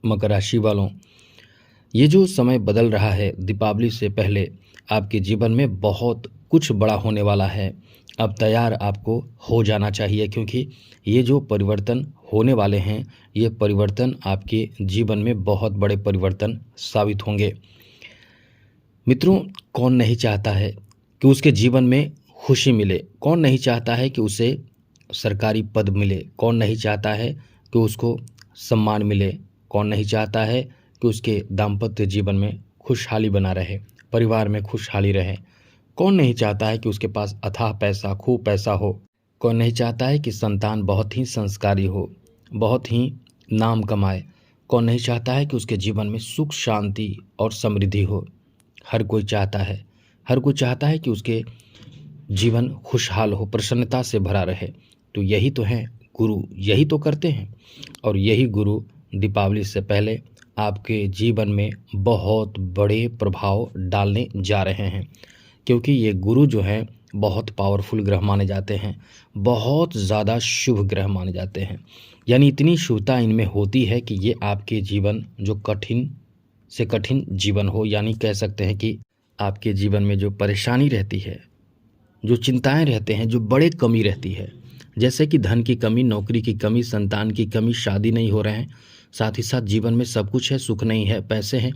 मकर राशि वालों, ये जो समय बदल रहा है दीपावली से पहले आपके जीवन में बहुत कुछ बड़ा होने वाला है। अब तैयार आपको हो जाना चाहिए, क्योंकि ये जो परिवर्तन होने वाले हैं, ये परिवर्तन आपके जीवन में बहुत बड़े परिवर्तन साबित होंगे। मित्रों, कौन नहीं चाहता है कि उसके जीवन में खुशी मिले? कौन नहीं चाहता है कि उसे सरकारी पद मिले? कौन नहीं चाहता है कि उसको सम्मान मिले? कौन नहीं चाहता है कि उसके दाम्पत्य जीवन में खुशहाली बना रहे, परिवार में खुशहाली रहे? कौन नहीं चाहता है कि उसके पास अथाह पैसा, खूब पैसा हो? कौन नहीं चाहता है कि संतान बहुत ही संस्कारी हो, बहुत ही नाम कमाए? कौन नहीं चाहता है कि उसके जीवन में सुख, शांति और समृद्धि हो? हर कोई चाहता है। हर कोई चाहता है कि उसके जीवन खुशहाल हो, प्रसन्नता से भरा रहे। तो यही तो है गुरु, यही तो करते हैं। और यही गुरु दीपावली से पहले आपके जीवन में बहुत बड़े प्रभाव डालने जा रहे हैं, क्योंकि ये गुरु जो हैं बहुत पावरफुल ग्रह माने जाते हैं, बहुत ज़्यादा शुभ ग्रह माने जाते हैं। यानी इतनी शुभता इनमें होती है कि ये आपके जीवन जो कठिन से कठिन जीवन हो, यानी कह सकते हैं कि आपके जीवन में जो परेशानी रहती है, जो चिंताएं रहते हैं, जो बड़े कमी रहती है, जैसे कि धन की कमी, नौकरी की कमी, संतान की कमी, शादी नहीं हो रहे हैं, साथ ही साथ जीवन में सब कुछ है, सुख नहीं है, पैसे हैं,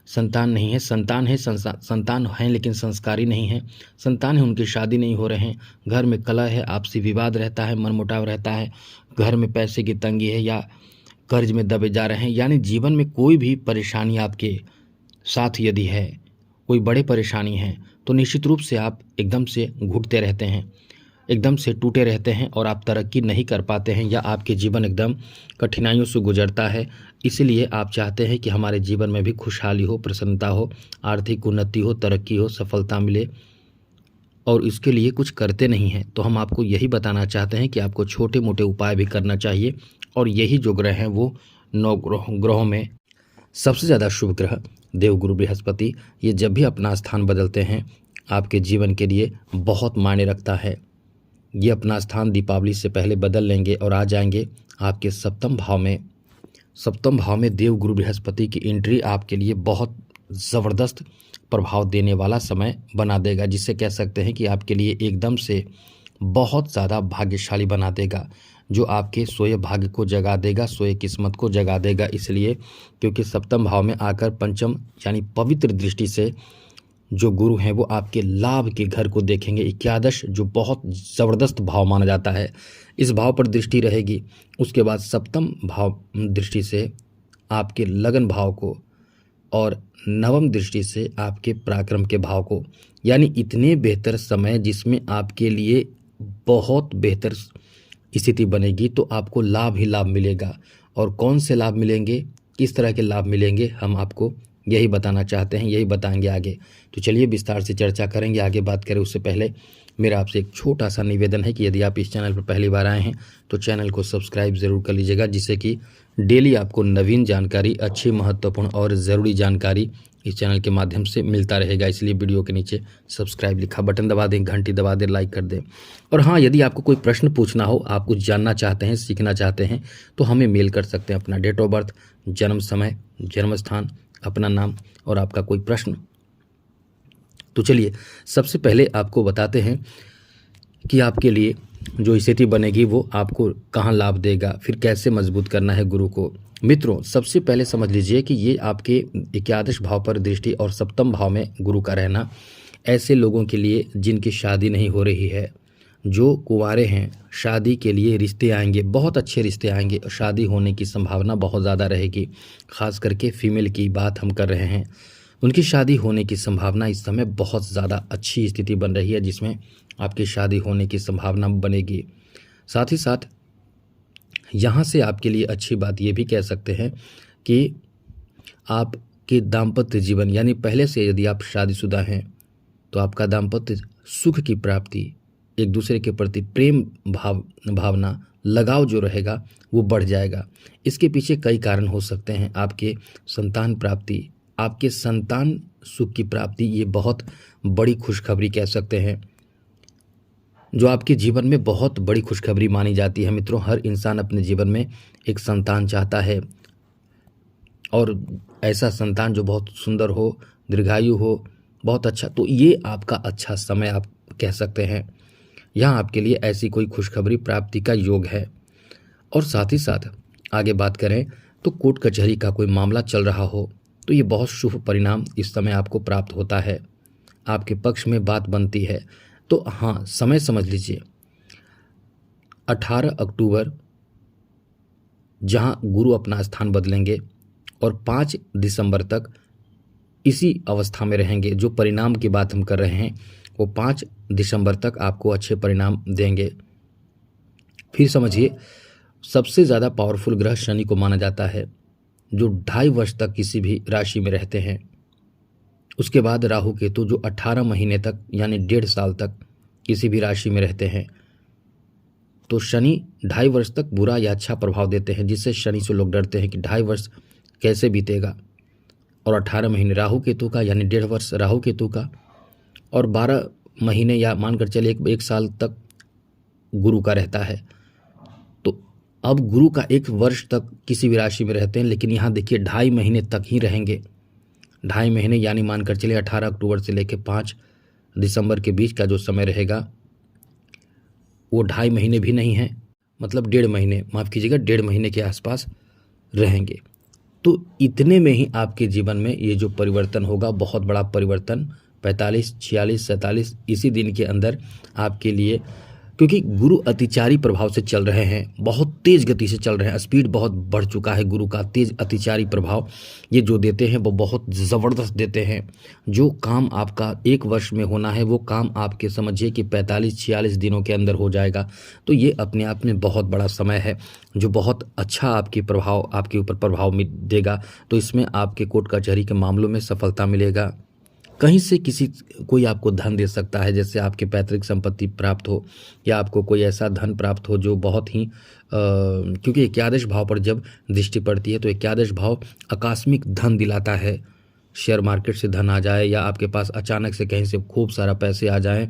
संतान नहीं है, संतान है, संतान हैं लेकिन संस्कारी नहीं है, संतान है उनकी शादी नहीं हो रहे हैं, घर में कलह है, आपसी विवाद रहता है, मनमुटाव रहता है, घर में पैसे की तंगी है या कर्ज में दबे जा रहे हैं। यानी जीवन में कोई भी परेशानी आपके साथ यदि है, कोई बड़े परेशानी है, तो निश्चित रूप से आप एकदम से घुटते रहते हैं, एकदम से टूटे रहते हैं और आप तरक्की नहीं कर पाते हैं, या आपके जीवन एकदम कठिनाइयों से गुजरता है। इसीलिए आप चाहते हैं कि हमारे जीवन में भी खुशहाली हो, प्रसन्नता हो, आर्थिक उन्नति हो, तरक्की हो, सफलता मिले, और इसके लिए कुछ करते नहीं हैं। तो हम आपको यही बताना चाहते हैं कि आपको छोटे मोटे उपाय भी करना चाहिए। और यही जो ग्रह हैं वो 9 ग्रहों में सबसे ज़्यादा शुभ ग्रह देवगुरु बृहस्पति, ये जब भी अपना स्थान बदलते हैं आपके जीवन के लिए बहुत मायने रखता है। ये अपना स्थान दीपावली से पहले बदल लेंगे और आ जाएंगे आपके सप्तम भाव में। सप्तम भाव में देवगुरु बृहस्पति की एंट्री आपके लिए बहुत ज़बरदस्त प्रभाव देने वाला समय बना देगा, जिसे कह सकते हैं कि आपके लिए एकदम से बहुत ज़्यादा भाग्यशाली बना देगा, जो आपके सोए भाग्य को जगा देगा, सोए किस्मत को जगा देगा। इसलिए क्योंकि सप्तम भाव में आकर पंचम यानी पवित्र दृष्टि से जो गुरु हैं वो आपके लाभ के घर को देखेंगे। एकादश जो बहुत ज़बरदस्त भाव माना जाता है, इस भाव पर दृष्टि रहेगी। उसके बाद सप्तम भाव दृष्टि से आपके लगन भाव को, और नवम दृष्टि से आपके पराक्रम के भाव को। यानी इतने बेहतर समय जिसमें आपके लिए बहुत बेहतर स्थिति बनेगी, तो आपको लाभ ही लाभ मिलेगा। और कौन से लाभ मिलेंगे, किस तरह के लाभ मिलेंगे, हम आपको यही बताना चाहते हैं, यही बताएंगे आगे। तो चलिए विस्तार से चर्चा करेंगे, आगे बात करें उससे पहले मेरा आपसे एक छोटा सा निवेदन है कि यदि आप इस चैनल पर पहली बार आए हैं तो चैनल को सब्सक्राइब ज़रूर कर लीजिएगा, जिससे कि डेली आपको नवीन जानकारी, अच्छी, महत्वपूर्ण और ज़रूरी जानकारी इस चैनल के माध्यम से मिलता रहेगा। इसलिए वीडियो के नीचे सब्सक्राइब लिखा बटन दबा दें, घंटी दबा दें, लाइक कर दें। और हाँ, यदि आपको कोई प्रश्न पूछना हो, आप कुछ जानना चाहते हैं, सीखना चाहते हैं, तो हमें मेल कर सकते हैं अपना डेट ऑफ बर्थ, जन्म समय, जन्म स्थान, अपना नाम और आपका कोई प्रश्न। तो चलिए सबसे पहले आपको बताते हैं कि आपके लिए जो स्थिति बनेगी वो आपको कहाँ लाभ देगा, फिर कैसे मजबूत करना है गुरु को। मित्रों, सबसे पहले समझ लीजिए कि ये आपके एकादश भाव पर दृष्टि और सप्तम भाव में गुरु का रहना ऐसे लोगों के लिए जिनकी शादी नहीं हो रही है, जो कुंवारे हैं, शादी के लिए रिश्ते आएंगे, बहुत अच्छे रिश्ते आएंगे, शादी होने की संभावना बहुत ज़्यादा रहेगी। ख़ास करके फीमेल की बात हम कर रहे हैं, उनकी शादी होने की संभावना इस समय बहुत ज़्यादा अच्छी स्थिति बन रही है, जिसमें आपकी शादी होने की संभावना बनेगी। साथ ही साथ यहाँ से आपके लिए अच्छी बात ये भी कह सकते हैं कि आपके दाम्पत्य जीवन, यानी पहले से यदि आप शादीशुदा हैं तो आपका दाम्पत्य सुख की प्राप्ति, एक दूसरे के प्रति प्रेम भावना, लगाव जो रहेगा वो बढ़ जाएगा। इसके पीछे कई कारण हो सकते हैं। आपके संतान प्राप्ति, आपके संतान सुख की प्राप्ति, ये बहुत बड़ी खुशखबरी कह सकते हैं, जो आपके जीवन में बहुत बड़ी खुशखबरी मानी जाती है। मित्रों, हर इंसान अपने जीवन में एक संतान चाहता है, और ऐसा संतान जो बहुत सुंदर हो, दीर्घायु हो, बहुत अच्छा, तो ये आपका अच्छा समय आप कह सकते हैं। यहाँ आपके लिए ऐसी कोई खुशखबरी प्राप्ति का योग है। और साथ ही साथ आगे बात करें तो कोर्ट कचहरी का कोई मामला चल रहा हो तो ये बहुत शुभ परिणाम इस समय आपको प्राप्त होता है, आपके पक्ष में बात बनती है। तो हाँ, समय समझ लीजिए 18 अक्टूबर जहाँ गुरु अपना स्थान बदलेंगे और 5 दिसंबर तक इसी अवस्था में रहेंगे। जो परिणाम की बात हम कर रहे हैं वो 5 दिसंबर तक आपको अच्छे परिणाम देंगे। फिर समझिए सबसे ज़्यादा पावरफुल ग्रह शनि को माना जाता है, जो 2.5 वर्ष तक किसी भी राशि में रहते हैं। उसके बाद राहु केतु जो 18 महीने तक यानी 1.5 साल तक किसी भी राशि में रहते हैं। तो शनि 2.5 वर्ष तक बुरा या अच्छा प्रभाव देते हैं, जिससे शनि से लोग डरते हैं कि 2.5 वर्ष कैसे बीतेगा। और 18 महीने राहु केतु का यानी 1.5 वर्ष राहु केतु का, और 12 महीने या मानकर चले 1 साल तक गुरु का रहता है। तो अब गुरु का 1 वर्ष तक किसी भी राशि में रहते हैं, लेकिन यहाँ देखिए 2.5 महीने तक ही रहेंगे। 2.5 महीने यानी मानकर चलिए 18 अक्टूबर से लेकर 5 दिसंबर के बीच का जो समय रहेगा वो 2.5 महीने भी नहीं है, मतलब 1.5 महीने, माफ़ कीजिएगा 1.5 महीने के आसपास रहेंगे। तो इतने में ही आपके जीवन में ये जो परिवर्तन होगा, बहुत बड़ा परिवर्तन 45, 46, 47 इसी दिन के अंदर आपके लिए, क्योंकि गुरु अतिचारी प्रभाव से चल रहे हैं, बहुत तेज़ गति से चल रहे हैं, स्पीड बहुत बढ़ चुका है गुरु का। तेज़ अतिचारी प्रभाव ये जो देते हैं वो बहुत ज़बरदस्त देते हैं। जो काम आपका 1 वर्ष में होना है वो काम आपके समझिए कि 45-46 दिनों के अंदर हो जाएगा। तो ये अपने आप में बहुत बड़ा समय है जो बहुत अच्छा आपके ऊपर प्रभाव देगा। तो इसमें आपके कोर्ट कचहरी के मामलों में सफलता मिलेगा। कहीं से कोई आपको धन दे सकता है, जैसे आपके पैतृक संपत्ति प्राप्त हो या आपको कोई ऐसा धन प्राप्त हो जो बहुत ही क्योंकि एकादश भाव पर जब दृष्टि पड़ती है तो एकादश भाव आकस्मिक धन दिलाता है। शेयर मार्केट से धन आ जाए या आपके पास अचानक से कहीं से खूब सारा पैसे आ जाएं,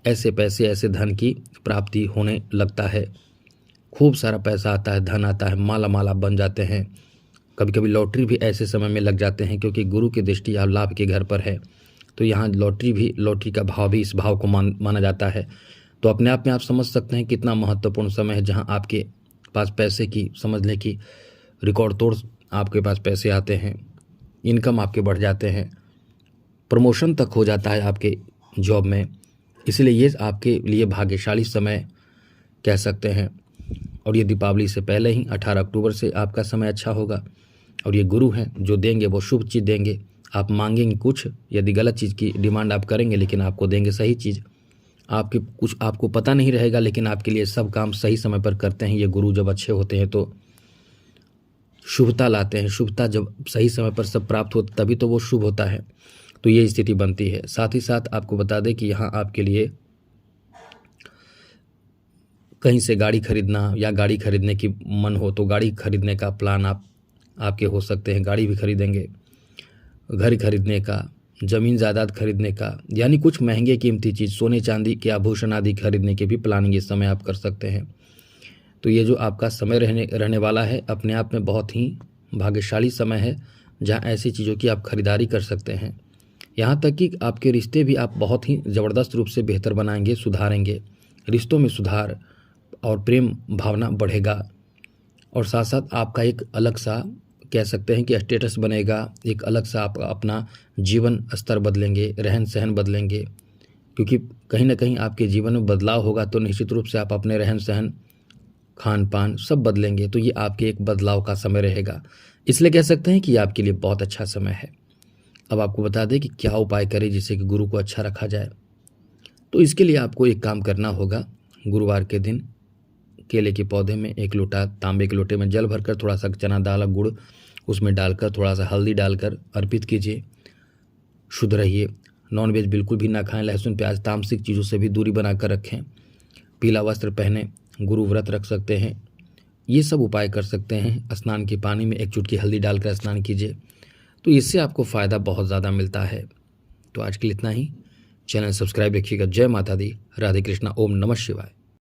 ऐसे पैसे ऐसे धन की प्राप्ति होने लगता है। खूब सारा पैसा आता है, धन आता है, माला माला बन जाते हैं। कभी कभी लॉटरी भी ऐसे समय में लग जाते हैं, क्योंकि गुरु की दृष्टि आप लाभ के घर पर है। तो यहाँ लॉटरी का भाव भी इस भाव को माना जाता है। तो अपने आप में आप समझ सकते हैं कितना महत्वपूर्ण समय है, जहाँ आपके पास पैसे की समझ लें कि रिकॉर्ड तोड़ आपके पास पैसे आते हैं, इनकम आपके बढ़ जाते हैं, प्रमोशन तक हो जाता है आपके जॉब में। इसलिए ये आपके लिए भाग्यशाली समय कह सकते हैं। और ये दीपावली से पहले ही 18 अक्टूबर से आपका समय अच्छा होगा। और ये गुरु हैं जो देंगे वो शुभ चीज़ देंगे। आप मांगेंगे कुछ, यदि गलत चीज़ की डिमांड आप करेंगे, लेकिन आपको देंगे सही चीज़। आपको पता नहीं रहेगा, लेकिन आपके लिए सब काम सही समय पर करते हैं। ये गुरु जब अच्छे होते हैं तो शुभता लाते हैं। शुभता जब सही समय पर सब प्राप्त हो तभी तो वो शुभ होता है। तो ये स्थिति बनती है। साथ ही साथ आपको बता दें कि यहाँ आपके लिए कहीं से गाड़ी खरीदना या गाड़ी खरीदने की मन हो तो गाड़ी खरीदने का प्लान आपके हो सकते हैं। गाड़ी भी खरीदेंगे, घर खरीदने का, ज़मीन जायदाद खरीदने का, यानी कुछ महंगे कीमती चीज़, सोने चांदी के आभूषण आदि खरीदने की भी प्लानिंग इस समय आप कर सकते हैं। तो ये जो आपका समय रहने वाला है अपने आप में बहुत ही भाग्यशाली समय है, जहाँ ऐसी चीज़ों की आप खरीदारी कर सकते हैं। यहाँ तक कि आपके रिश्ते भी आप बहुत ही ज़बरदस्त रूप से बेहतर बनाएंगे, सुधारेंगे। रिश्तों में सुधार और प्रेम भावना बढ़ेगा। और साथ साथ आपका एक अलग सा कह सकते हैं कि स्टेटस बनेगा, एक अलग सा आप अपना जीवन स्तर बदलेंगे, रहन सहन बदलेंगे। क्योंकि कहीं ना कहीं आपके जीवन में बदलाव होगा तो निश्चित रूप से आप अपने रहन सहन, खान पान सब बदलेंगे। तो ये आपके एक बदलाव का समय रहेगा। इसलिए कह सकते हैं कि ये आपके लिए बहुत अच्छा समय है। अब आपको बता दें कि क्या उपाय करें जिससे कि गुरु को अच्छा रखा जाए। तो इसके लिए आपको एक काम करना होगा। गुरुवार के दिन केले के पौधे में 1 लोटा, तांबे के लोटे में जल भरकर थोड़ा सा चना दाल गुड़ उसमें डालकर, थोड़ा सा हल्दी डालकर अर्पित कीजिए। शुद्ध रहिए, नॉनवेज बिल्कुल भी ना खाएं, लहसुन प्याज तामसिक चीज़ों से भी दूरी बनाकर रखें। पीला वस्त्र पहने, गुरु व्रत रख सकते हैं। ये सब उपाय कर सकते हैं। स्नान के पानी में 1 चुटकी हल्दी डालकर स्नान कीजिए, तो इससे आपको फ़ायदा बहुत ज़्यादा मिलता है। तो आज के लिए इतना ही। चैनल सब्सक्राइब रखिएगा। जय माता दी, राधे कृष्णा, ओम नमः शिवाय।